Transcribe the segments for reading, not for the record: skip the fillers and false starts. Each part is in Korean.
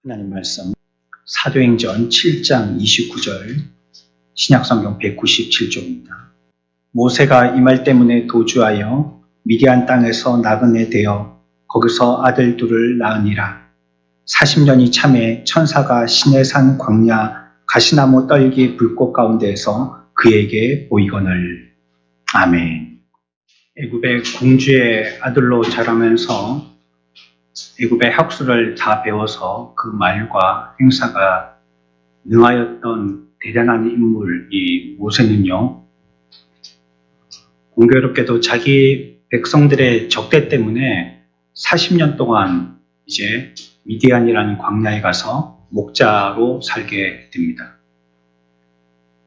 하나님 말씀 사도행전 7장 29절 신약성경 197쪽입니다. 모세가 이 말 때문에 도주하여 미디안 땅에서 나그네 되어 거기서 아들 둘을 낳으니라. 40년이 참에 천사가 시내산 광야 가시나무 떨기 불꽃 가운데에서 그에게 보이거늘. 아멘. 애굽의 공주의 아들로 자라면서 애굽의 학술을 다 배워서 그 말과 행사가 능하였던 대단한 인물 이 모세는요, 공교롭게도 자기 백성들의 적대 때문에 40년 동안 이제 미디안이라는 광야에 가서 목자로 살게 됩니다.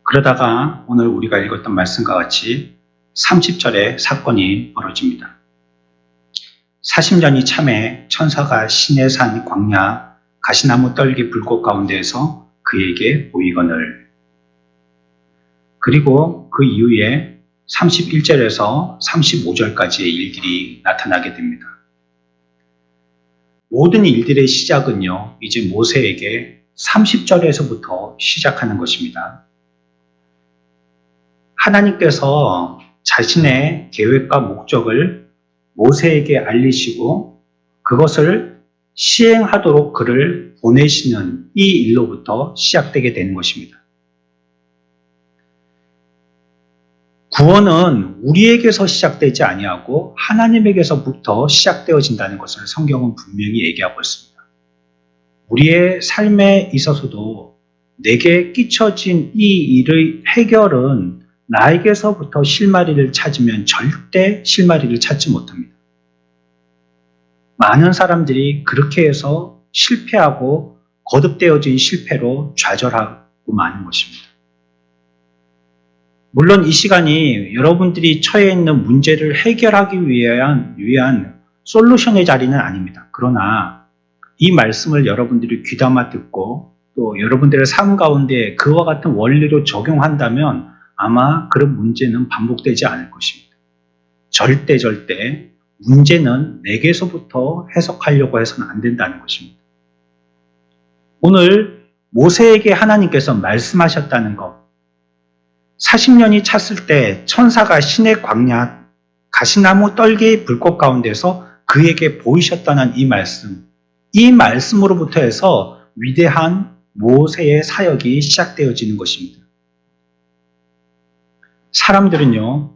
그러다가 오늘 우리가 읽었던 말씀과 같이 30절에 사건이 벌어집니다. 40년이 참에 천사가 시내산 광야 가시나무 떨기 불꽃 가운데에서 그에게 보이거늘. 그리고 그 이후에 31절에서 35절까지의 일들이 나타나게 됩니다. 모든 일들의 시작은요, 이제 모세에게 30절에서부터 시작하는 것입니다. 하나님께서 자신의 계획과 목적을 모세에게 알리시고 그것을 시행하도록 그를 보내시는 이 일로부터 시작되게 되는 것입니다. 구원은 우리에게서 시작되지 아니하고 하나님에게서부터 시작되어진다는 것을 성경은 분명히 얘기하고 있습니다. 우리의 삶에 있어서도 내게 끼쳐진 이 일의 해결은 나에게서부터 실마리를 찾으면 절대 실마리를 찾지 못합니다. 많은 사람들이 그렇게 해서 실패하고 거듭되어진 실패로 좌절하고 마는 것입니다. 물론 이 시간이 여러분들이 처해 있는 문제를 해결하기 위한 솔루션의 자리는 아닙니다. 그러나 이 말씀을 여러분들이 귀담아 듣고 또 여러분들의 삶 가운데 그와 같은 원리로 적용한다면 아마 그런 문제는 반복되지 않을 것입니다. 절대 문제는 내게서부터 해석하려고 해서는 안 된다는 것입니다. 오늘 모세에게 하나님께서 말씀하셨다는 것, 40년이 찼을 때 천사가 시내 광야 가시나무 떨기 불꽃 가운데서 그에게 보이셨다는 이 말씀, 이 말씀으로부터 해서 위대한 모세의 사역이 시작되어지는 것입니다. 사람들은요,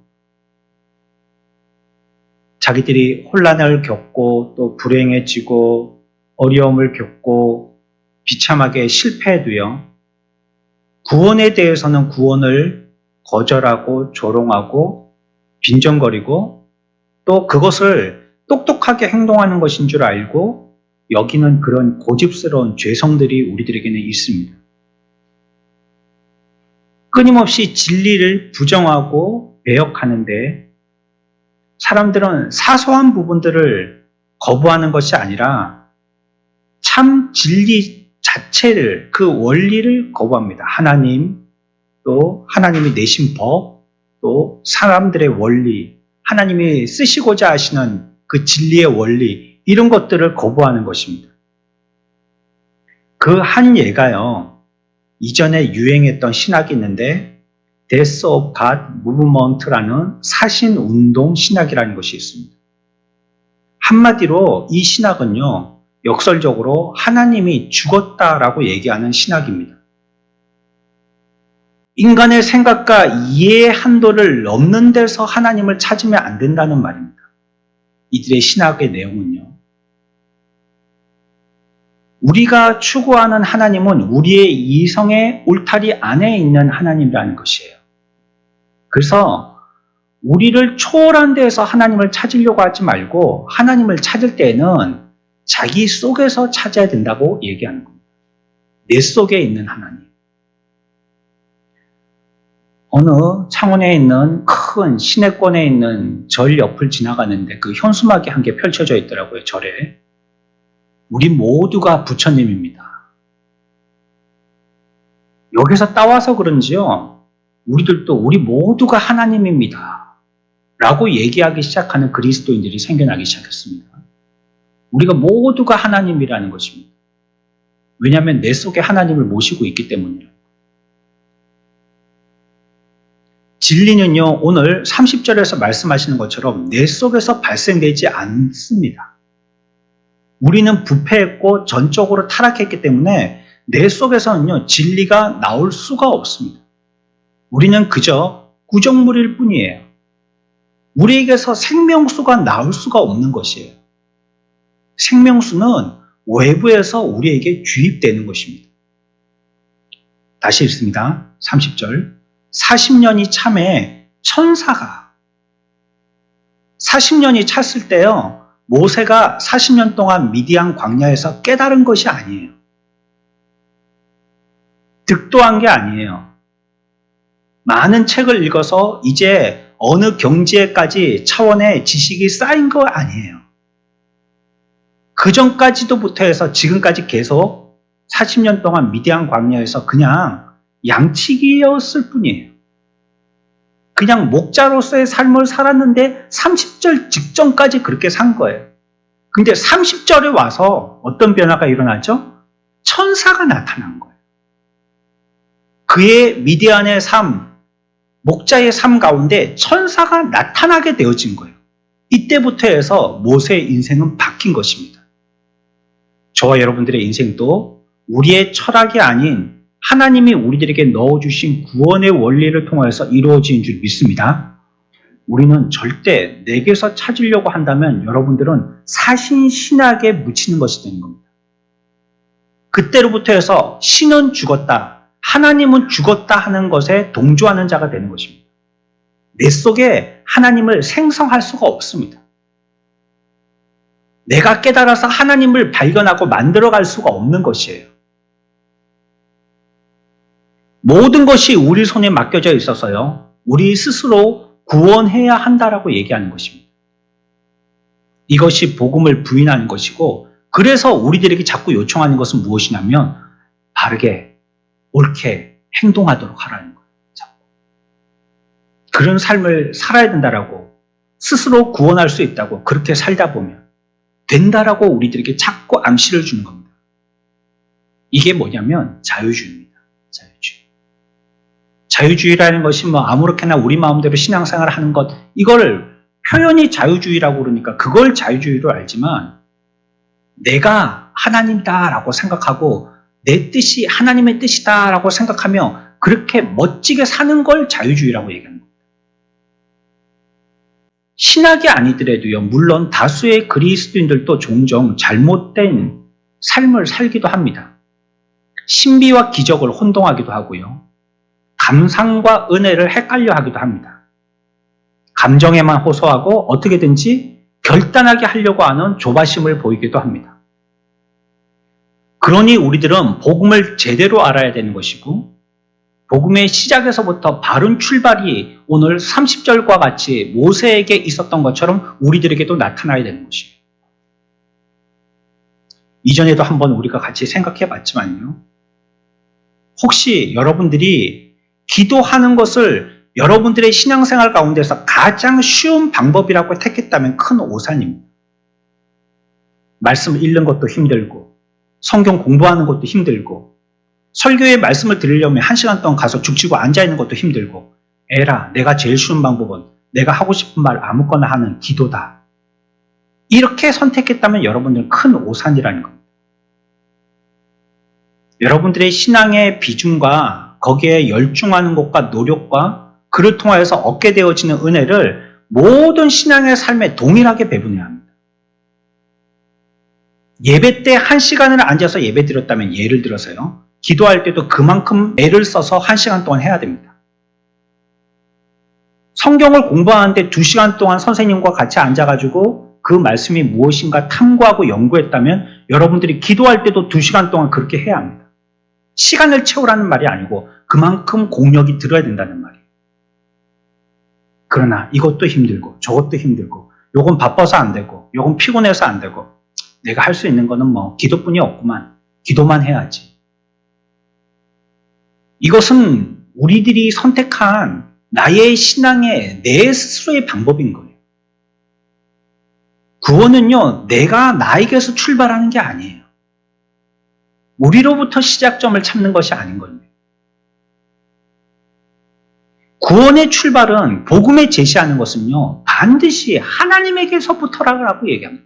자기들이 혼란을 겪고 또 불행해지고 어려움을 겪고 비참하게 실패해도요, 구원에 대해서는 구원을 거절하고 조롱하고 빈정거리고 또 그것을 똑똑하게 행동하는 것인 줄 알고 여기는 그런 고집스러운 죄성들이 우리들에게는 있습니다. 끊임없이 진리를 부정하고 배역하는데 사람들은 사소한 부분들을 거부하는 것이 아니라 참 진리 자체를, 그 원리를 거부합니다. 하나님, 또 하나님이 내신 법, 또 사람들의 원리, 하나님이 쓰시고자 하시는 그 진리의 원리, 이런 것들을 거부하는 것입니다. 그 한 예가요, 이전에 유행했던 신학이 있는데 Death of God Movement라는 사신운동 신학이라는 것이 있습니다. 한마디로 이 신학은요, 역설적으로 하나님이 죽었다라고 얘기하는 신학입니다. 인간의 생각과 이해의 한도를 넘는 데서 하나님을 찾으면 안 된다는 말입니다. 이들의 신학의 내용은요, 우리가 추구하는 하나님은 우리의 이성의 울타리 안에 있는 하나님이라는 것이에요. 그래서 우리를 초월한 데에서 하나님을 찾으려고 하지 말고 하나님을 찾을 때에는 자기 속에서 찾아야 된다고 얘기하는 겁니다. 내 속에 있는 하나님. 어느 창원에 있는 큰 시내권에 있는 절 옆을 지나가는데 그 현수막이 한 개 펼쳐져 있더라고요, 절에. 우리 모두가 부처님입니다. 여기서 따와서 그런지요, 우리 모두가 하나님입니다. 라고 얘기하기 시작하는 그리스도인들이 생겨나기 시작했습니다. 우리가 모두가 하나님이라는 것입니다. 왜냐하면 내 속에 하나님을 모시고 있기 때문이에요. 진리는요, 오늘 30절에서 말씀하시는 것처럼 내 속에서 발생되지 않습니다. 우리는 부패했고 전적으로 타락했기 때문에 내 속에서는요, 진리가 나올 수가 없습니다. 우리는 그저 구정물일 뿐이에요. 우리에게서 생명수가 나올 수가 없는 것이에요. 생명수는 외부에서 우리에게 주입되는 것입니다. 다시 읽습니다. 30절. 40년이 참에 천사가 40년이 찼을 때요, 모세가 40년 동안 미디안 광야에서 깨달은 것이 아니에요. 득도한 게 아니에요. 많은 책을 읽어서 이제 어느 경지에까지 차원의 지식이 쌓인 거 아니에요. 그 전까지도부터 해서 지금까지 계속 40년 동안 미디안 광야에서 그냥 양치기였을 뿐이에요. 그냥 목자로서의 삶을 살았는데 30절 직전까지 그렇게 산 거예요. 근데 30절에 와서 어떤 변화가 일어나죠? 천사가 나타난 거예요. 그의 미디안의 삶, 목자의 삶 가운데 천사가 나타나게 되어진 거예요. 이때부터 해서 모세의 인생은 바뀐 것입니다. 저와 여러분들의 인생도 우리의 철학이 아닌 하나님이 우리들에게 넣어주신 구원의 원리를 통해서 이루어진 줄 믿습니다. 우리는 절대 내게서 찾으려고 한다면 여러분들은 사신신학에 묻히는 것이 되는 겁니다. 그때로부터 해서 신은 죽었다, 하나님은 죽었다 하는 것에 동조하는 자가 되는 것입니다. 내 속에 하나님을 생성할 수가 없습니다. 내가 깨달아서 하나님을 발견하고 만들어갈 수가 없는 것이에요. 모든 것이 우리 손에 맡겨져 있어서요, 우리 스스로 구원해야 한다라고 얘기하는 것입니다. 이것이 복음을 부인하는 것이고, 그래서 우리들에게 자꾸 요청하는 것은 무엇이냐면 바르게, 옳게 행동하도록 하라는 거예요. 자꾸. 그런 삶을 살아야 된다라고, 스스로 구원할 수 있다고, 그렇게 살다 보면 된다라고 우리들에게 자꾸 암시를 주는 겁니다. 이게 뭐냐면 자유주의입니다. 자유주의. 자유주의라는 것이 아무렇게나 우리 마음대로 신앙생활을 하는 것, 이걸 표현이 자유주의라고 그러니까 그걸 자유주의로 알지만, 내가 하나님이다라고 생각하고 내 뜻이 하나님의 뜻이다라고 생각하며 그렇게 멋지게 사는 걸 자유주의라고 얘기하는 겁니다. 신학이 아니더라도요, 물론 다수의 그리스도인들도 종종 잘못된 삶을 살기도 합니다. 신비와 기적을 혼동하기도 하고요, 감상과 은혜를 헷갈려 하기도 합니다. 감정에만 호소하고 어떻게든지 결단하게 하려고 하는 조바심을 보이기도 합니다. 그러니 우리들은 복음을 제대로 알아야 되는 것이고, 복음의 시작에서부터 바른 출발이 오늘 30절과 같이 모세에게 있었던 것처럼 우리들에게도 나타나야 되는 것이에요. 이전에도 한번 우리가 같이 생각해 봤지만요, 혹시 여러분들이 기도하는 것을 여러분들의 신앙생활 가운데서 가장 쉬운 방법이라고 택했다면 큰 오산입니다. 말씀 읽는 것도 힘들고, 성경 공부하는 것도 힘들고, 설교의 말씀을 들으려면 1시간 동안 가서 죽치고 앉아있는 것도 힘들고, 에라, 내가 제일 쉬운 방법은 내가 하고 싶은 말 아무거나 하는 기도다. 이렇게 선택했다면 여러분들은 큰 오산이라는 겁니다. 여러분들의 신앙의 비중과 거기에 열중하는 것과 노력과 그를 통하여서 얻게 되어지는 은혜를 모든 신앙의 삶에 동일하게 배분해야 합니다. 예배 때 1시간을 앉아서 예배 드렸다면, 예를 들어서요, 기도할 때도 그만큼 애를 써서 1시간 동안 해야 됩니다. 성경을 공부하는데 2시간 동안 선생님과 같이 앉아가지고 그 말씀이 무엇인가 탐구하고 연구했다면 여러분들이 기도할 때도 2시간 동안 그렇게 해야 합니다. 시간을 채우라는 말이 아니고 그만큼 공력이 들어야 된다는 말이에요. 그러나 이것도 힘들고 저것도 힘들고, 요건 바빠서 안 되고 요건 피곤해서 안 되고, 내가 할 수 있는 거는 기도뿐이 없구만, 기도만 해야지. 이것은 우리들이 선택한 나의 신앙의 내 스스로의 방법인 거예요. 구원은요, 내가 나에게서 출발하는 게 아니에요. 우리로부터 시작점을 찾는 것이 아닌 겁니다. 구원의 출발은 복음에 제시하는 것은요, 반드시 하나님에게서부터라고 얘기합니다.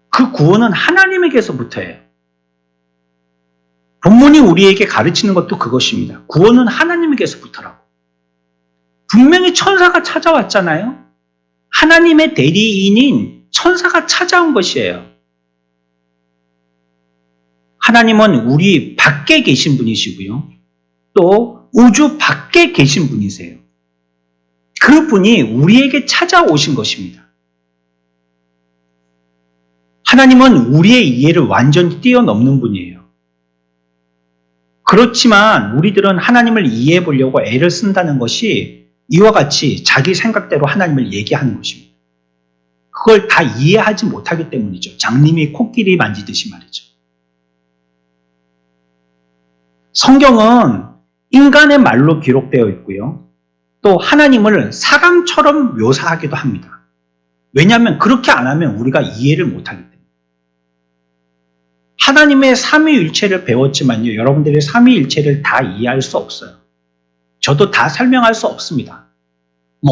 그 구원은 하나님에게서부터예요. 본문이 우리에게 가르치는 것도 그것입니다. 구원은 하나님에게서부터라고. 분명히 천사가 찾아왔잖아요. 하나님의 대리인인 천사가 찾아온 것이에요. 하나님은 우리 밖에 계신 분이시고요. 또 우주 밖에 계신 분이세요. 그 분이 우리에게 찾아오신 것입니다. 하나님은 우리의 이해를 완전히 뛰어넘는 분이에요. 그렇지만 우리들은 하나님을 이해해 보려고 애를 쓴다는 것이 이와 같이 자기 생각대로 하나님을 얘기하는 것입니다. 그걸 다 이해하지 못하기 때문이죠. 장님이 코끼리 만지듯이 말이죠. 성경은 인간의 말로 기록되어 있고요. 또 하나님을 사람처럼 묘사하기도 합니다. 왜냐하면 그렇게 안 하면 우리가 이해를 못하기 때문에. 하나님의 삼위일체를 배웠지만요. 여러분들이 삼위일체를 다 이해할 수 없어요. 저도 다 설명할 수 없습니다.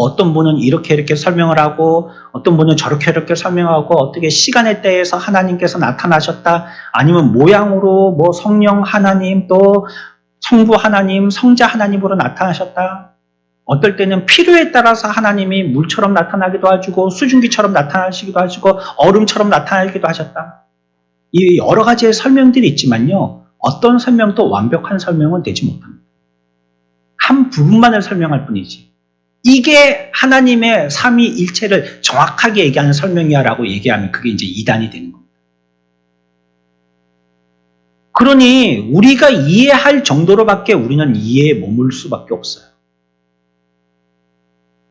어떤 분은 이렇게 설명을 하고 어떤 분은 저렇게 설명하고 어떻게 시간의 때에서 하나님께서 나타나셨다 아니면 모양으로 성령 하나님 또 성부 하나님 성자 하나님으로 나타나셨다 어떨 때는 필요에 따라서 하나님이 물처럼 나타나기도 하시고 수증기처럼 나타나시기도 하시고 얼음처럼 나타나기도 하셨다. 이 여러 가지의 설명들이 있지만요. 어떤 설명도 완벽한 설명은 되지 못합니다. 한 부분만을 설명할 뿐이지. 이게 하나님의 삼위일체를 정확하게 얘기하는 설명이야 라고 얘기하면 그게 이제 이단이 되는 겁니다. 그러니 우리가 이해할 정도로밖에 우리는 이해에 머물 수밖에 없어요.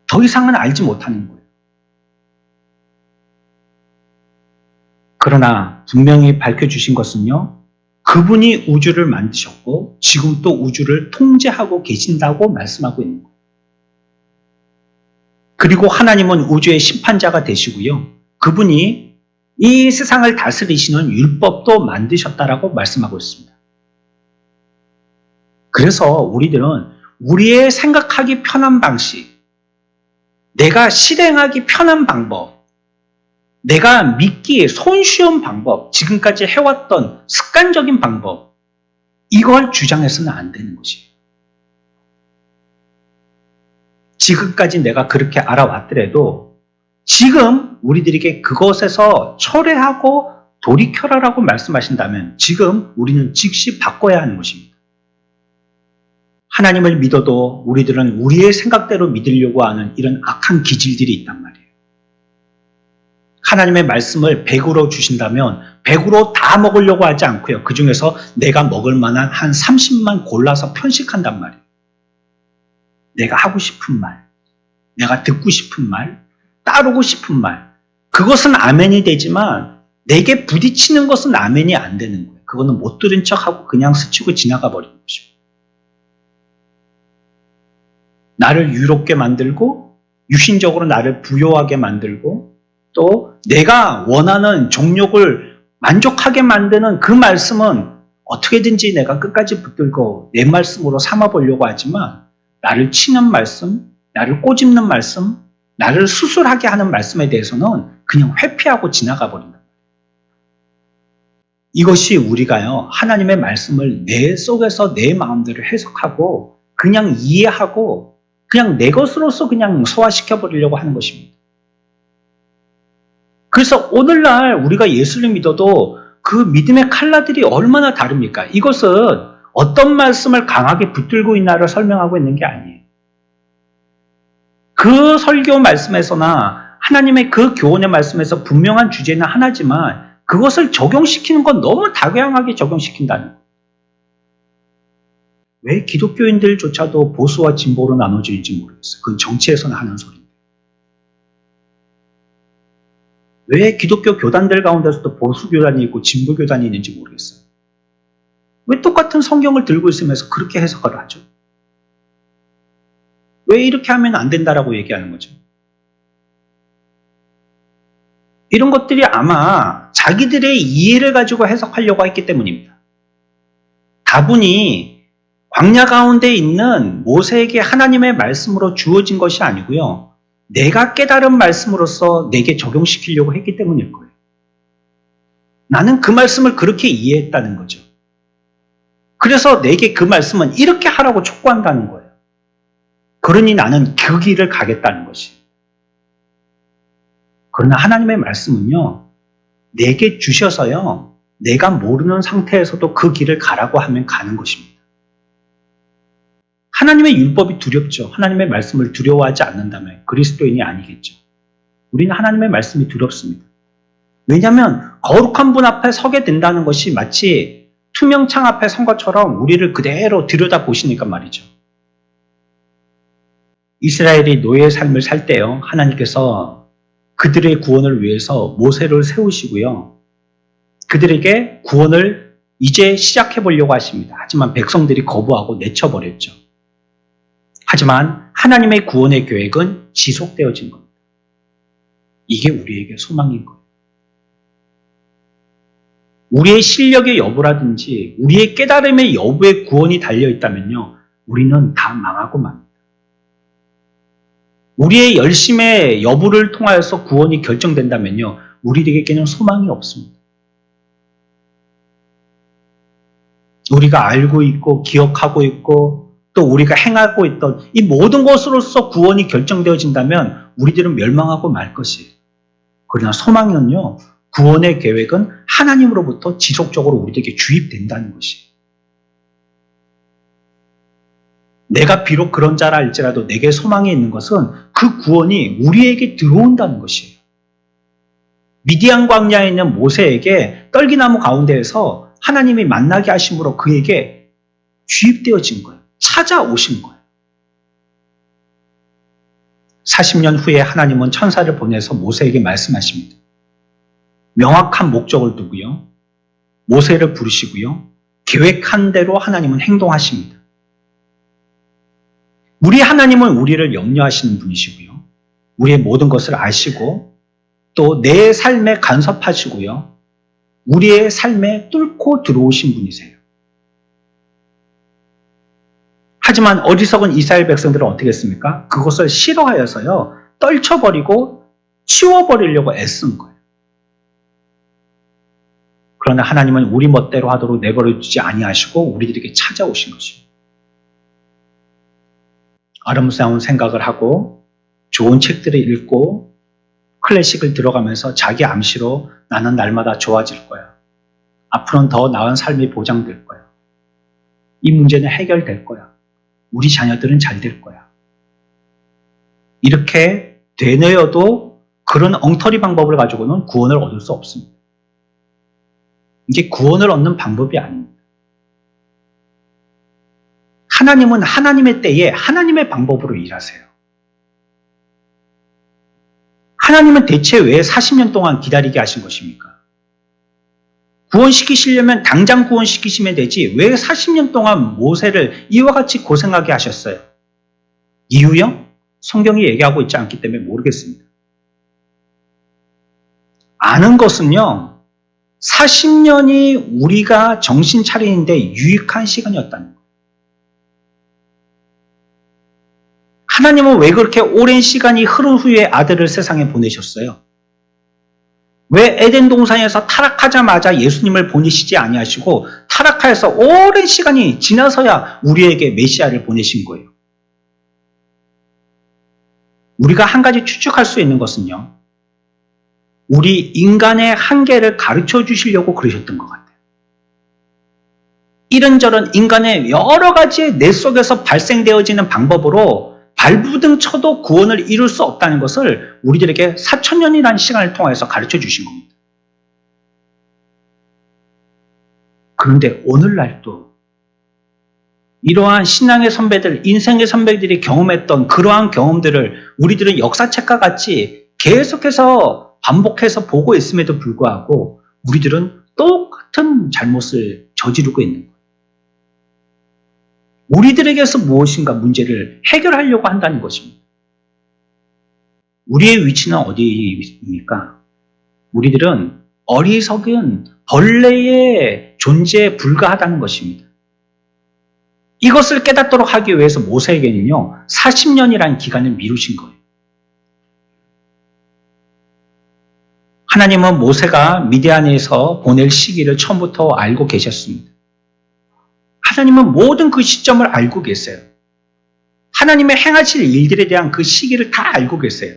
더 이상은 알지 못하는 거예요. 그러나 분명히 밝혀주신 것은요. 그분이 우주를 만드셨고 지금 또 우주를 통제하고 계신다고 말씀하고 있는 거예요. 그리고 하나님은 우주의 심판자가 되시고요. 그분이 이 세상을 다스리시는 율법도 만드셨다라고 말씀하고 있습니다. 그래서 우리들은 우리의 생각하기 편한 방식, 내가 실행하기 편한 방법, 내가 믿기에 손쉬운 방법, 지금까지 해왔던 습관적인 방법, 이걸 주장해서는 안 되는 것이에요. 지금까지 내가 그렇게 알아왔더라도 지금 우리들에게 그것에서 철회하고 돌이켜라라고 말씀하신다면 지금 우리는 즉시 바꿔야 하는 것입니다. 하나님을 믿어도 우리들은 우리의 생각대로 믿으려고 하는 이런 악한 기질들이 있단 말이에요. 하나님의 말씀을 100으로 주신다면 100으로 다 먹으려고 하지 않고요. 그 중에서 내가 먹을 만한 한 30만 골라서 편식한단 말이에요. 내가 하고 싶은 말, 내가 듣고 싶은 말, 따르고 싶은 말, 그것은 아멘이 되지만 내게 부딪히는 것은 아멘이 안 되는 거예요. 그거는 못 들은 척하고 그냥 스치고 지나가 버리는 것입니다. 나를 유롭게 만들고 유신적으로 나를 부요하게 만들고 또 내가 원하는 정욕을 만족하게 만드는 그 말씀은 어떻게든지 내가 끝까지 붙들고 내 말씀으로 삼아보려고 하지만 나를 치는 말씀, 나를 꼬집는 말씀, 나를 수술하게 하는 말씀에 대해서는 그냥 회피하고 지나가 버린다. 이것이 우리가요, 하나님의 말씀을 내 속에서 내 마음대로 해석하고 그냥 이해하고 그냥 내 것으로서 그냥 소화시켜 버리려고 하는 것입니다. 그래서 오늘날 우리가 예수를 믿어도 그 믿음의 칼라들이 얼마나 다릅니까? 이것은 어떤 말씀을 강하게 붙들고 있나를 설명하고 있는 게 아니에요. 그 설교 말씀에서나 하나님의 그 교훈의 말씀에서 분명한 주제는 하나지만 그것을 적용시키는 건 너무 다양하게 적용시킨다는 거예요. 왜 기독교인들조차도 보수와 진보로 나눠지는지 모르겠어요. 그건 정치에서는 하는 소리인데. 왜 기독교 교단들 가운데서도 보수 교단이 있고 진보 교단이 있는지 모르겠어요. 왜 똑같은 성경을 들고 있으면서 그렇게 해석을 하죠? 왜 이렇게 하면 안 된다라고 얘기하는 거죠? 이런 것들이 아마 자기들의 이해를 가지고 해석하려고 했기 때문입니다. 다분히 광야 가운데 있는 모세에게 하나님의 말씀으로 주어진 것이 아니고요. 내가 깨달은 말씀으로서 내게 적용시키려고 했기 때문일 거예요. 나는 그 말씀을 그렇게 이해했다는 거죠. 그래서 내게 그 말씀은 이렇게 하라고 촉구한다는 거예요. 그러니 나는 그 길을 가겠다는 것이. 그러나 하나님의 말씀은요, 내게 주셔서요, 내가 모르는 상태에서도 그 길을 가라고 하면 가는 것입니다. 하나님의 율법이 두렵죠. 하나님의 말씀을 두려워하지 않는다면 그리스도인이 아니겠죠. 우리는 하나님의 말씀이 두렵습니다. 왜냐하면 거룩한 분 앞에 서게 된다는 것이 마치 투명 창 앞에 선 것처럼 우리를 그대로 들여다보시니까 말이죠. 이스라엘이 노예의 삶을 살 때요, 하나님께서 그들의 구원을 위해서 모세를 세우시고요, 그들에게 구원을 이제 시작해 보려고 하십니다. 하지만 백성들이 거부하고 내쳐버렸죠. 하지만 하나님의 구원의 계획은 지속되어진 겁니다. 이게 우리에게 소망인 거예요. 우리의 실력의 여부라든지 우리의 깨달음의 여부에 구원이 달려있다면요, 우리는 다 망하고 맙니다. 우리의 열심의 여부를 통하여서 구원이 결정된다면요, 우리에게는 소망이 없습니다. 우리가 알고 있고 기억하고 있고 또 우리가 행하고 있던 이 모든 것으로서 구원이 결정되어진다면 우리들은 멸망하고 말 것이에요. 그러나 소망은요, 구원의 계획은 하나님으로부터 지속적으로 우리에게 주입된다는 것이에요. 내가 비록 그런 자라 할지라도 내게 소망이 있는 것은 그 구원이 우리에게 들어온다는 것이에요. 미디안 광야에 있는 모세에게 떨기나무 가운데에서 하나님이 만나게 하심으로 그에게 주입되어진 거예요. 찾아오신 거예요. 40년 후에 하나님은 천사를 보내서 모세에게 말씀하십니다. 명확한 목적을 두고요, 모세를 부르시고요, 계획한 대로 하나님은 행동하십니다. 우리 하나님은 우리를 염려하시는 분이시고요, 우리의 모든 것을 아시고 또 내 삶에 간섭하시고요, 우리의 삶에 뚫고 들어오신 분이세요. 하지만 어리석은 이스라엘 백성들은 어떻게 했습니까? 그것을 싫어하여서요, 떨쳐버리고 치워버리려고 애쓴 거예요. 그러나 하나님은 우리 멋대로 하도록 내버려두지 아니하시고 우리들에게 찾아오신 것입니다. 아름다운 생각을 하고 좋은 책들을 읽고 클래식을 들어가면서 자기 암시로 나는 날마다 좋아질 거야. 앞으로는 더 나은 삶이 보장될 거야. 이 문제는 해결될 거야. 우리 자녀들은 잘 될 거야. 이렇게 되뇌어도 그런 엉터리 방법을 가지고는 구원을 얻을 수 없습니다. 이게 구원을 얻는 방법이 아닙니다. 하나님은 하나님의 때에 하나님의 방법으로 일하세요. 하나님은 대체 왜 40년 동안 기다리게 하신 것입니까? 구원시키시려면 당장 구원시키시면 되지 왜 40년 동안 모세를 이와 같이 고생하게 하셨어요? 이유요? 성경이 얘기하고 있지 않기 때문에 모르겠습니다. 아는 것은요, 40년이 우리가 정신 차리는데 유익한 시간이었다는 거예요. 하나님은 왜 그렇게 오랜 시간이 흐른 후에 아들을 세상에 보내셨어요? 왜 에덴 동산에서 타락하자마자 예수님을 보내시지 아니하시고 타락하여서 오랜 시간이 지나서야 우리에게 메시아를 보내신 거예요? 우리가 한 가지 추측할 수 있는 것은요, 우리 인간의 한계를 가르쳐 주시려고 그러셨던 것 같아요. 이런저런 인간의 여러 가지 내 속에서 발생되어지는 방법으로 발부등 쳐도 구원을 이룰 수 없다는 것을 우리들에게 4,000년이라는 시간을 통해서 가르쳐 주신 겁니다. 그런데 오늘날도 이러한 신앙의 선배들, 인생의 선배들이 경험했던 그러한 경험들을 우리들은 역사책과 같이 계속해서 반복해서 보고 있음에도 불구하고 우리들은 똑같은 잘못을 저지르고 있는 거예요. 우리들에게서 무엇인가 문제를 해결하려고 한다는 것입니다. 우리의 위치는 어디입니까? 우리들은 어리석은 벌레의 존재에 불과하다는 것입니다. 이것을 깨닫도록 하기 위해서 모세에게는요, 40년이라는 기간을 미루신 거예요. 하나님은 모세가 미디안에서 보낼 시기를 처음부터 알고 계셨습니다. 하나님은 모든 그 시점을 알고 계세요. 하나님의 행하실 일들에 대한 그 시기를 다 알고 계세요.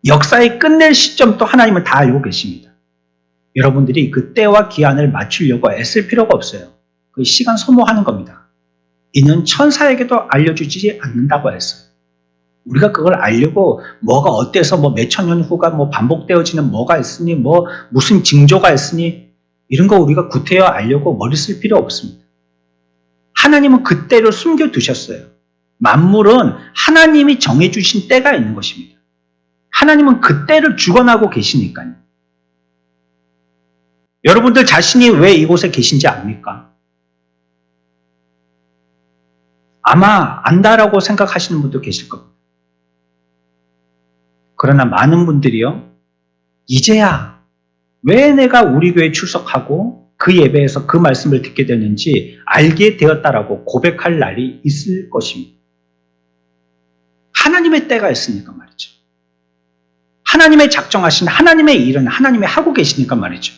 역사의 끝낼 시점도 하나님은 다 알고 계십니다. 여러분들이 그 때와 기한을 맞추려고 애쓸 필요가 없어요. 그 시간 소모하는 겁니다. 이는 천사에게도 알려주지 않는다고 했어요. 우리가 그걸 알려고 뭐가 어때서 몇 천 년 후가 반복되어지는 뭐가 있으니 무슨 징조가 있으니 이런 거 우리가 구태여 알려고 머리 쓸 필요 없습니다. 하나님은 그 때를 숨겨두셨어요. 만물은 하나님이 정해주신 때가 있는 것입니다. 하나님은 그 때를 주관하고 계시니까요. 여러분들 자신이 왜 이곳에 계신지 압니까? 아마 안다라고 생각하시는 분도 계실 겁니다. 그러나 많은 분들이요, 이제야 왜 내가 우리 교회에 출석하고 그 예배에서 그 말씀을 듣게 되는지 알게 되었다라고 고백할 날이 있을 것입니다. 하나님의 때가 있으니까 말이죠. 하나님의 작정하신 하나님의 일은 하나님이 하고 계시니까 말이죠.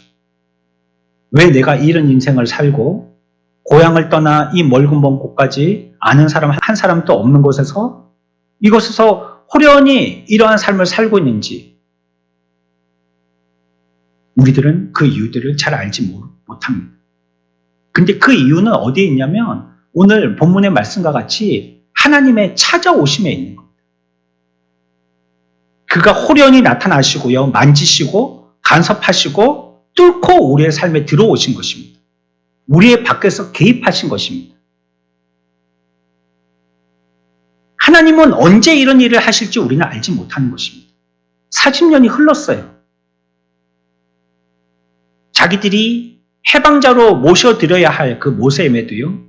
왜 내가 이런 인생을 살고 고향을 떠나 이 멀은 먼 곳까지 아는 사람 한 사람도 없는 곳에서 이곳에서 호련히 이러한 삶을 살고 있는지 우리들은 그 이유들을 잘 알지 못합니다. 근데 그 이유는 어디에 있냐면 오늘 본문의 말씀과 같이 하나님의 찾아오심에 있는 겁니다. 그가 호련히 나타나시고요, 만지시고 간섭하시고 뚫고 우리의 삶에 들어오신 것입니다. 우리의 밖에서 개입하신 것입니다. 하나님은 언제 이런 일을 하실지 우리는 알지 못하는 것입니다. 40년이 흘렀어요. 자기들이 해방자로 모셔드려야 할 그 모세임에도요,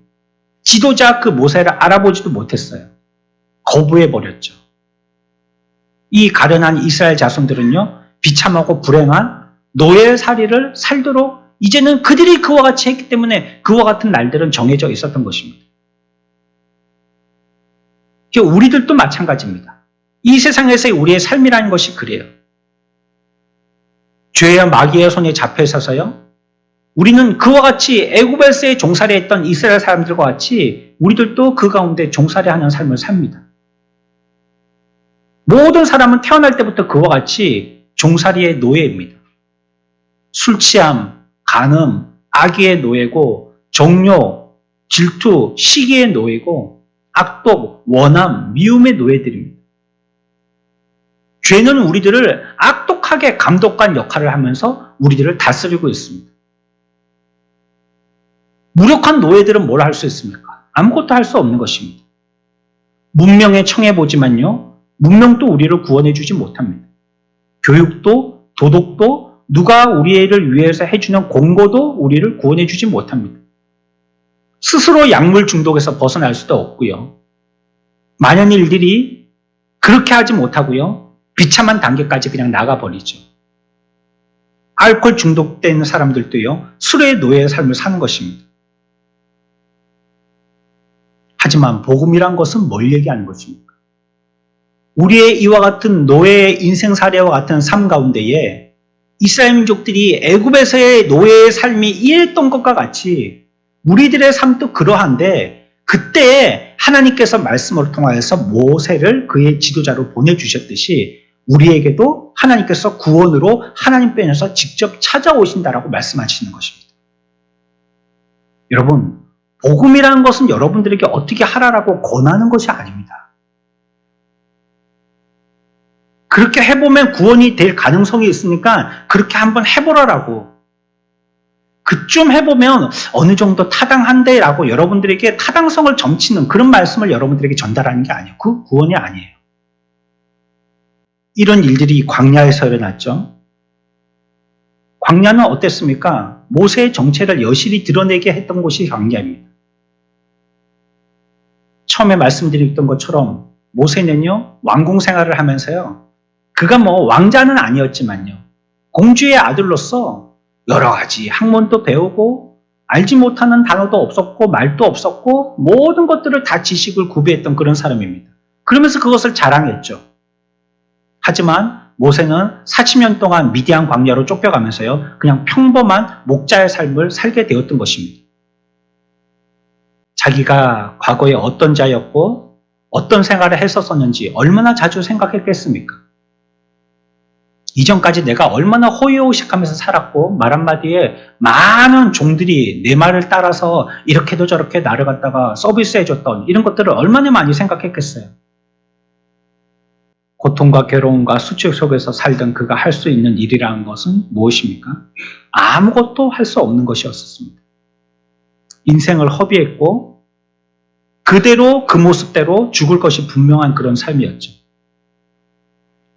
지도자 그 모세를 알아보지도 못했어요. 거부해버렸죠. 이 가련한 이스라엘 자손들은요, 비참하고 불행한 노예살이를 살도록 이제는 그들이 그와 같이 했기 때문에 그와 같은 날들은 정해져 있었던 것입니다. 우리들도 마찬가지입니다. 이 세상에서의 우리의 삶이라는 것이 그래요. 죄와 마귀의 손에 잡혀 있어서요, 우리는 그와 같이 애굽에서의 종살이 했던 이스라엘 사람들과 같이 우리들도 그 가운데 종살이하는 삶을 삽니다. 모든 사람은 태어날 때부터 그와 같이 종살이의 노예입니다. 술 취함, 간음, 악의 노예고 정욕, 질투, 시기의 노예고 악독, 원함, 미움의 노예들입니다. 죄는 우리들을 악독하게 감독관 역할을 하면서 우리들을 다스리고 있습니다. 무력한 노예들은 뭘 할 수 있습니까? 아무것도 할 수 없는 것입니다. 문명에 청해보지만요, 문명도 우리를 구원해주지 못합니다. 교육도, 도덕도, 누가 우리를 위해서 해주는 공고도 우리를 구원해주지 못합니다. 스스로 약물 중독에서 벗어날 수도 없고요. 많은 일들이 그렇게 하지 못하고요, 비참한 단계까지 그냥 나가버리죠. 알코올 중독된 사람들도요, 술의 노예의 삶을 사는 것입니다. 하지만 복음이란 것은 뭘 얘기하는 것입니까? 우리의 이와 같은 노예의 인생 사례와 같은 삶 가운데에 이스라엘 민족들이 애굽에서의 노예의 삶이 이랬던 것과 같이 우리들의 삶도 그러한데, 그때 하나님께서 말씀을 통하여서 모세를 그의 지도자로 보내주셨듯이 우리에게도 하나님께서 구원으로 하나님 편에서 직접 찾아오신다라고 말씀하시는 것입니다. 여러분, 복음이라는 것은 여러분들에게 어떻게 하라라고 권하는 것이 아닙니다. 그렇게 해보면 구원이 될 가능성이 있으니까 그렇게 한번 해보라라고, 그쯤 해보면 어느 정도 타당한데라고 여러분들에게 타당성을 점치는 그런 말씀을 여러분들에게 전달하는 게 아니에요. 그 구원이 아니에요. 이런 일들이 광야에서 일어났죠. 광야는 어땠습니까? 모세의 정체를 여실히 드러내게 했던 곳이 광야입니다. 처음에 말씀드렸던 것처럼 모세는요, 왕궁 생활을 하면서요, 그가 왕자는 아니었지만요, 공주의 아들로서 여러 가지 학문도 배우고 알지 못하는 단어도 없었고 말도 없었고 모든 것들을 다 지식을 구비했던 그런 사람입니다. 그러면서 그것을 자랑했죠. 하지만 모세는 40년 동안 미디안 광야로 쫓겨가면서요, 그냥 평범한 목자의 삶을 살게 되었던 것입니다. 자기가 과거에 어떤 자였고 어떤 생활을 했었었는지 얼마나 자주 생각했겠습니까? 이전까지 내가 얼마나 호의호식하면서 살았고 말 한마디에 많은 종들이 내 말을 따라서 이렇게도 저렇게 나를 갖다가 서비스해줬던 이런 것들을 얼마나 많이 생각했겠어요. 고통과 괴로움과 수치 속에서 살던 그가 할 수 있는 일이라는 것은 무엇입니까? 아무것도 할 수 없는 것이었습니다. 인생을 허비했고 그대로 그 모습대로 죽을 것이 분명한 그런 삶이었죠.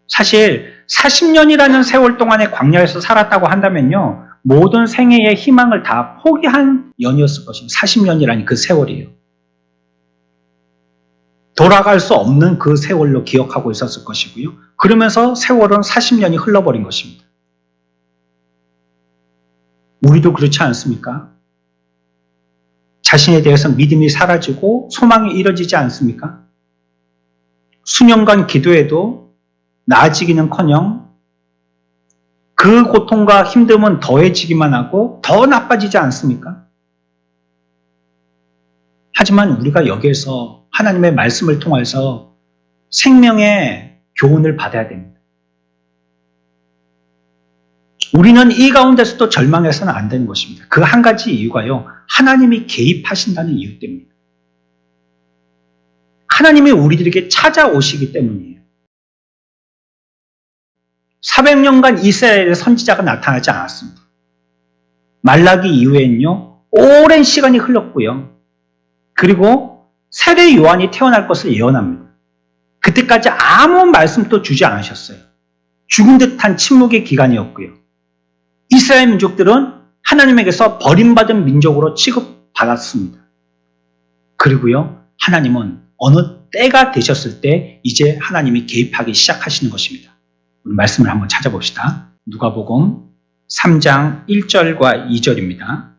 사실 40년이라는 세월 동안의 광야에서 살았다고 한다면요, 모든 생애의 희망을 다 포기한 년이었을 것입니다. 40년이라는 그 세월이에요. 돌아갈 수 없는 그 세월로 기억하고 있었을 것이고요. 그러면서 세월은 40년이 흘러버린 것입니다. 우리도 그렇지 않습니까? 자신에 대해서 믿음이 사라지고 소망이 이뤄지지 않습니까? 수년간 기도해도 나아지기는커녕 그 고통과 힘듦은 더해지기만 하고 더 나빠지지 않습니까? 하지만 우리가 여기에서 하나님의 말씀을 통해서 생명의 교훈을 받아야 됩니다. 우리는 이 가운데서도 절망해서는 안 되는 것입니다. 그 한 가지 이유가요, 하나님이 개입하신다는 이유 때문입니다. 하나님이 우리들에게 찾아오시기 때문이에요. 400년간 이스라엘의 선지자가 나타나지 않았습니다. 말라기 이후에는요, 오랜 시간이 흘렀고요. 그리고 세례 요한이 태어날 것을 예언합니다. 그때까지 아무 말씀도 주지 않으셨어요. 죽은 듯한 침묵의 기간이었고요. 이스라엘 민족들은 하나님에게서 버림받은 민족으로 취급받았습니다. 그리고요, 하나님은 어느 때가 되셨을 때 이제 하나님이 개입하기 시작하시는 것입니다. 우리 말씀을 한번 찾아봅시다. 누가복음 3장 1절과 2절입니다.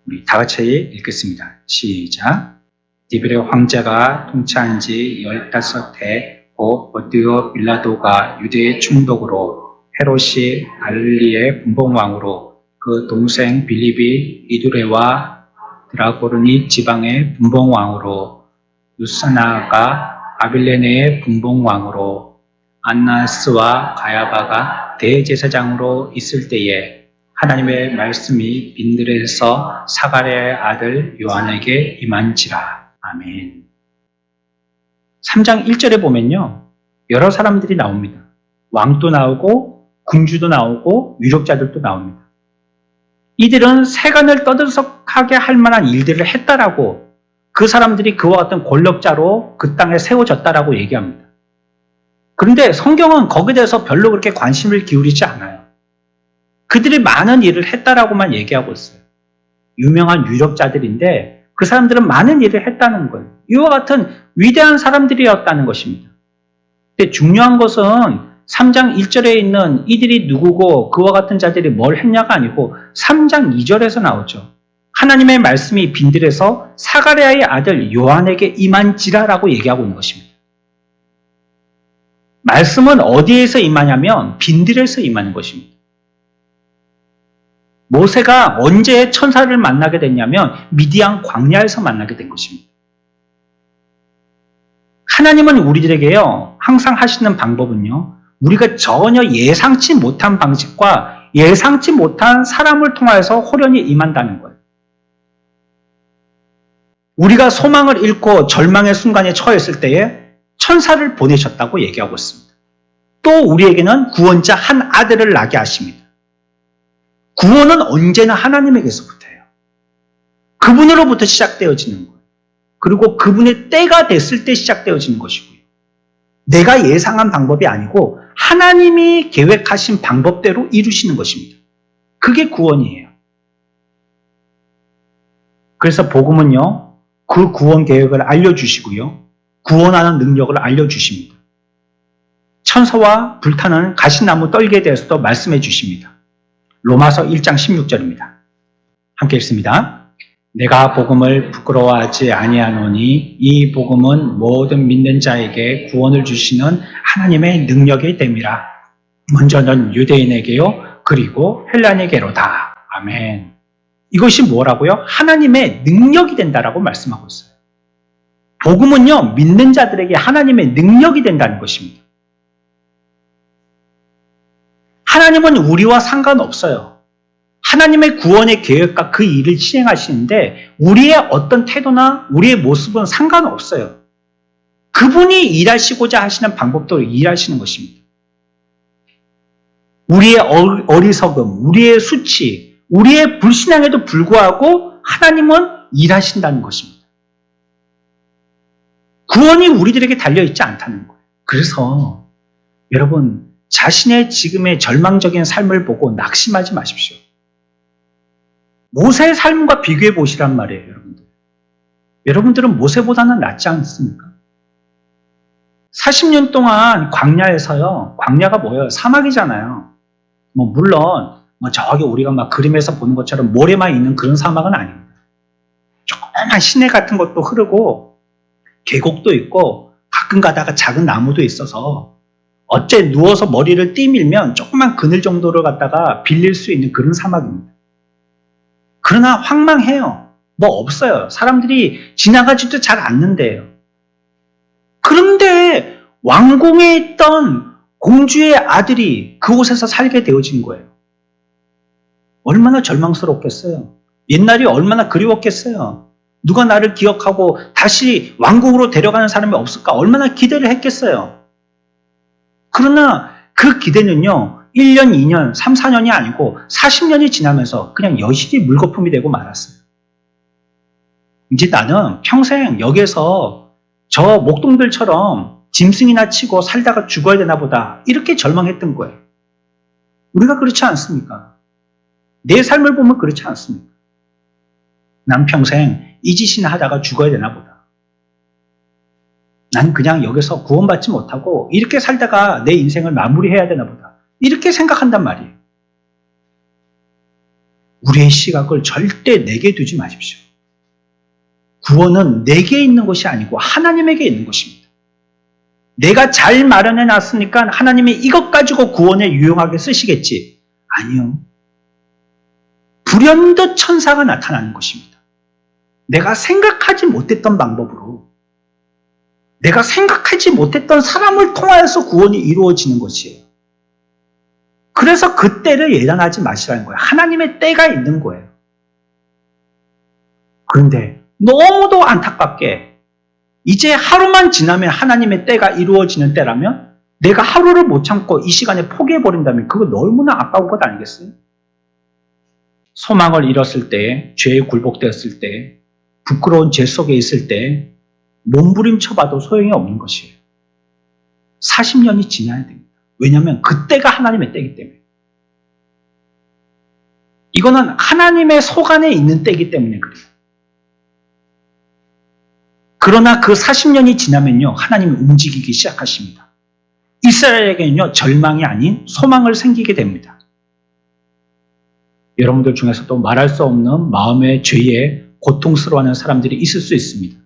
우리 다 같이 읽겠습니다. 시작. 디베레 황제가 통치한 지 15해 곧 본디오 빌라도가 유대의 충독으로 헤롯이 갈릴리의 분봉왕으로 그 동생 빌립이 이두레와 드라고르니 지방의 분봉왕으로 루사나가 아빌레네의 분봉왕으로 안나스와 가야바가 대제사장으로 있을 때에 하나님의 말씀이 빈들에서 사가랴의 아들 요한에게 임한지라. 아멘. 3장 1절에 보면요, 여러 사람들이 나옵니다. 왕도 나오고 군주도 나오고 유력자들도 나옵니다. 이들은 세간을 떠들썩하게 할 만한 일들을 했다라고, 그 사람들이 그와 같은 권력자로 그 땅에 세워졌다라고 얘기합니다. 그런데 성경은 거기에 대해서 별로 그렇게 관심을 기울이지 않아요. 그들이 많은 일을 했다라고만 얘기하고 있어요. 유명한 유력자들인데 그 사람들은 많은 일을 했다는 거예요. 이와 같은 위대한 사람들이었다는 것입니다. 근데 중요한 것은 3장 1절에 있는 이들이 누구고 그와 같은 자들이 뭘 했냐가 아니고 3장 2절에서 나오죠. 하나님의 말씀이 빈들에서 사가랴의 아들 요한에게 임한지라라고 얘기하고 있는 것입니다. 말씀은 어디에서 임하냐면 빈들에서 임하는 것입니다. 모세가 언제 천사를 만나게 됐냐면 미디안 광야에서 만나게 된 것입니다. 하나님은 우리들에게요, 항상 하시는 방법은요, 우리가 전혀 예상치 못한 방식과 예상치 못한 사람을 통해서 호련히 임한다는 거예요. 우리가 소망을 잃고 절망의 순간에 처했을 때에 천사를 보내셨다고 얘기하고 있습니다. 또 우리에게는 구원자 한 아들을 낳게 하십니다. 구원은 언제나 하나님에게서부터예요. 그분으로부터 시작되어지는 거예요. 그리고 그분의 때가 됐을 때 시작되어지는 것이고요. 내가 예상한 방법이 아니고 하나님이 계획하신 방법대로 이루시는 것입니다. 그게 구원이에요. 그래서 복음은요, 그 구원 계획을 알려주시고요, 구원하는 능력을 알려주십니다. 천사와 불타는 가시나무 떨기에 대해서도 말씀해 주십니다. 로마서 1장 16절입니다. 함께 읽습니다. 내가 복음을 부끄러워하지 아니하노니 이 복음은 모든 믿는 자에게 구원을 주시는 하나님의 능력이 됨이라. 먼저는 유대인에게요, 그리고 헬라인에게로다. 아멘. 이것이 뭐라고요? 하나님의 능력이 된다라고 말씀하고 있어요. 복음은요, 믿는 자들에게 하나님의 능력이 된다는 것입니다. 하나님은 우리와 상관없어요. 하나님의 구원의 계획과 그 일을 실행하시는데 우리의 어떤 태도나 우리의 모습은 상관없어요. 그분이 일하시고자 하시는 방법대로 일하시는 것입니다. 우리의 어리석음, 우리의 수치, 우리의 불신앙에도 불구하고 하나님은 일하신다는 것입니다. 구원이 우리들에게 달려있지 않다는 거예요. 그래서 여러분, 자신의 지금의 절망적인 삶을 보고 낙심하지 마십시오. 모세의 삶과 비교해 보시란 말이에요, 여러분들. 여러분들은 모세보다는 낫지 않습니까? 40년 동안 광야에서요, 광야가 뭐예요? 사막이잖아요. 물론, 저기 우리가 막 그림에서 보는 것처럼 모래만 있는 그런 사막은 아닙니다. 조그만 시내 같은 것도 흐르고, 계곡도 있고, 가끔 가다가 작은 나무도 있어서, 어째 누워서 머리를 띠밀면 조그만 그늘 정도를 갖다가 빌릴 수 있는 그런 사막입니다. 그러나 황망해요. 없어요. 사람들이 지나가지도 잘 않는데요. 그런데 왕궁에 있던 공주의 아들이 그곳에서 살게 되어진 거예요. 얼마나 절망스럽겠어요. 옛날이 얼마나 그리웠겠어요. 누가 나를 기억하고 다시 왕궁으로 데려가는 사람이 없을까? 얼마나 기대를 했겠어요. 그러나 그 기대는요, 1년, 2년, 3, 4년이 아니고 40년이 지나면서 그냥 여실히 물거품이 되고 말았어요. 이제 나는 평생 여기에서 저 목동들처럼 짐승이나 치고 살다가 죽어야 되나 보다, 이렇게 절망했던 거예요. 우리가 그렇지 않습니까? 내 삶을 보면 그렇지 않습니까? 난 평생 이 짓이나 하다가 죽어야 되나 보다. 난 그냥 여기서 구원받지 못하고 이렇게 살다가 내 인생을 마무리해야 되나 보다, 이렇게 생각한단 말이에요. 우리의 시각을 절대 내게 두지 마십시오. 구원은 내게 있는 것이 아니고 하나님에게 있는 것입니다. 내가 잘 마련해 놨으니까 하나님이 이것 가지고 구원에 유용하게 쓰시겠지. 아니요. 불현듯 천사가 나타나는 것입니다. 내가 생각하지 못했던 방법으로, 내가 생각하지 못했던 사람을 통하여서 구원이 이루어지는 것이에요. 그래서 그 때를 예단하지 마시라는 거예요. 하나님의 때가 있는 거예요. 그런데 너무도 안타깝게 이제 하루만 지나면 하나님의 때가 이루어지는 때라면 내가 하루를 못 참고 이 시간에 포기해버린다면 그거 너무나 아까운 것 아니겠어요? 소망을 잃었을 때, 죄에 굴복되었을 때, 부끄러운 죄 속에 있을 때 몸부림쳐봐도 소용이 없는 것이에요. 40년이 지나야 됩니다. 왜냐하면 그때가 하나님의 때이기 때문에. 이거는 하나님의 속 안에 있는 때이기 때문에 그래요. 그러나 그 40년이 지나면요, 하나님이 움직이기 시작하십니다. 이스라엘에게는요, 절망이 아닌 소망을 생기게 됩니다. 여러분들 중에서도 말할 수 없는 마음의 죄에 고통스러워하는 사람들이 있을 수 있습니다.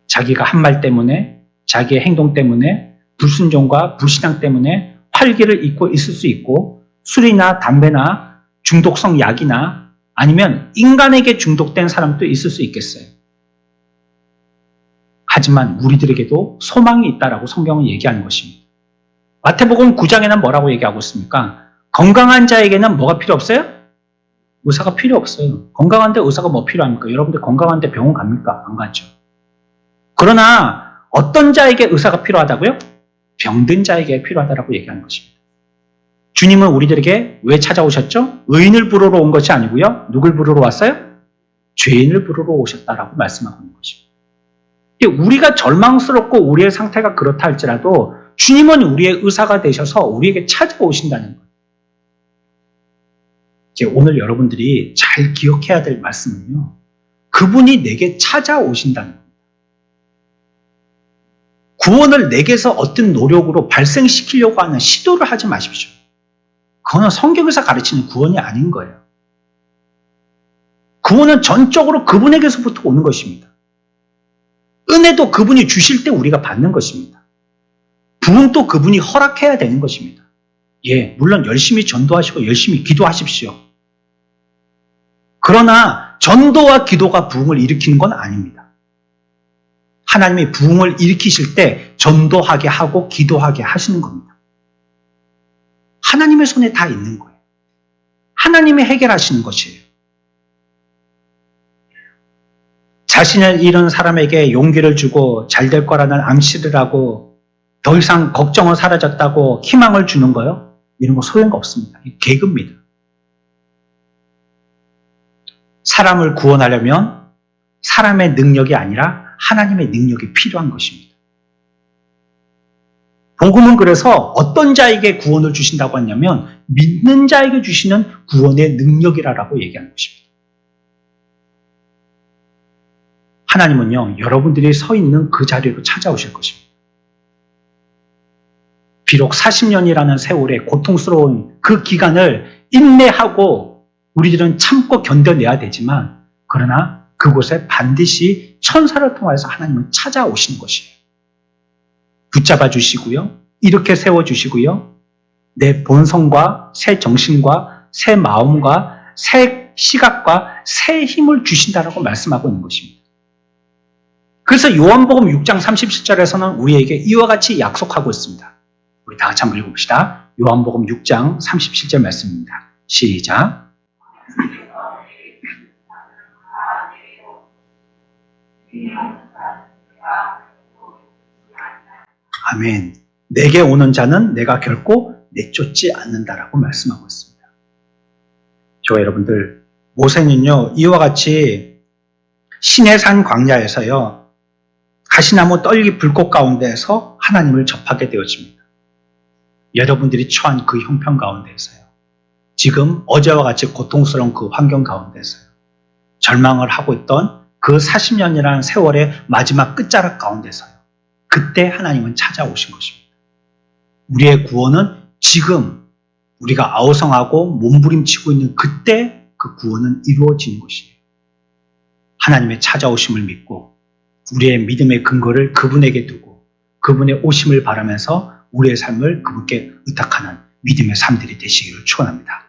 자기가 한 말 때문에, 자기의 행동 때문에, 불순종과 불신앙 때문에 활기를 잃고 있을 수 있고, 술이나 담배나 중독성 약이나 아니면 인간에게 중독된 사람도 있을 수 있겠어요. 하지만 우리들에게도 소망이 있다라고 성경은 얘기하는 것입니다. 마태복음 9장에는 뭐라고 얘기하고 있습니까? 건강한 자에게는 뭐가 필요 없어요? 의사가 필요 없어요. 건강한데 의사가 뭐 필요합니까? 여러분들 건강한데 병원 갑니까? 안 가죠. 그러나 어떤 자에게 의사가 필요하다고요? 병든 자에게 필요하다라고 얘기하는 것입니다. 주님은 우리들에게 왜 찾아오셨죠? 의인을 부르러 온 것이 아니고요. 누굴 부르러 왔어요? 죄인을 부르러 오셨다라고 말씀하고 있는 것입니다. 우리가 절망스럽고 우리의 상태가 그렇다 할지라도 주님은 우리의 의사가 되셔서 우리에게 찾아오신다는 거예요. 오늘 여러분들이 잘 기억해야 될 말씀은요, 그분이 내게 찾아오신다는 겁니다. 구원을 내게서 어떤 노력으로 발생시키려고 하는 시도를 하지 마십시오. 그거는 성경에서 가르치는 구원이 아닌 거예요. 구원은 전적으로 그분에게서부터 오는 것입니다. 은혜도 그분이 주실 때 우리가 받는 것입니다. 부흥도 그분이 허락해야 되는 것입니다. 예, 물론 열심히 전도하시고 열심히 기도하십시오. 그러나 전도와 기도가 부흥을 일으키는 건 아닙니다. 하나님이 부흥을 일으키실 때 전도하게 하고 기도하게 하시는 겁니다. 하나님의 손에 다 있는 거예요. 하나님이 해결하시는 것이에요. 자신을 잃은 사람에게 용기를 주고 잘 될 거라는 암시를 하고 더 이상 걱정은 사라졌다고 희망을 주는 거요? 이런 거 소용가 없습니다. 이게 개그입니다. 사람을 구원하려면 사람의 능력이 아니라 하나님의 능력이 필요한 것입니다. 복음은 그래서 어떤 자에게 구원을 주신다고 하냐면 믿는 자에게 주시는 구원의 능력이라고 얘기하는 것입니다. 하나님은요, 여러분들이 서 있는 그 자리로 찾아오실 것입니다. 비록 40년이라는 세월의 고통스러운 그 기간을 인내하고 우리들은 참고 견뎌내야 되지만, 그러나 그곳에 반드시 천사를 통해서 하나님은 찾아오시는 것이에요. 붙잡아 주시고요, 이렇게 세워주시고요, 내 본성과 새 정신과 새 마음과 새 시각과 새 힘을 주신다라고 말씀하고 있는 것입니다. 그래서 요한복음 6장 37절에서는 우리에게 이와 같이 약속하고 있습니다. 우리 다 같이 한번 읽어봅시다. 요한복음 6장 37절 말씀입니다. 시작. 아멘. 내게 오는 자는 내가 결코 내쫓지 않는다라고 말씀하고 있습니다. 저 여러분들, 모세는요, 이와 같이 시내산 광야에서요, 가시나무 떨기 불꽃 가운데에서 하나님을 접하게 되어집니다. 여러분들이 처한 그 형편 가운데에서요, 지금 어제와 같이 고통스러운 그 환경 가운데서요, 절망을 하고 있던 그 40년이라는 세월의 마지막 끝자락 가운데서요, 그때 하나님은 찾아오신 것입니다. 우리의 구원은 지금 우리가 아우성하고 몸부림치고 있는 그때 그 구원은 이루어지는 것이에요. 하나님의 찾아오심을 믿고 우리의 믿음의 근거를 그분에게 두고 그분의 오심을 바라면서 우리의 삶을 그분께 의탁하는 믿음의 삶들이 되시기를 축원합니다.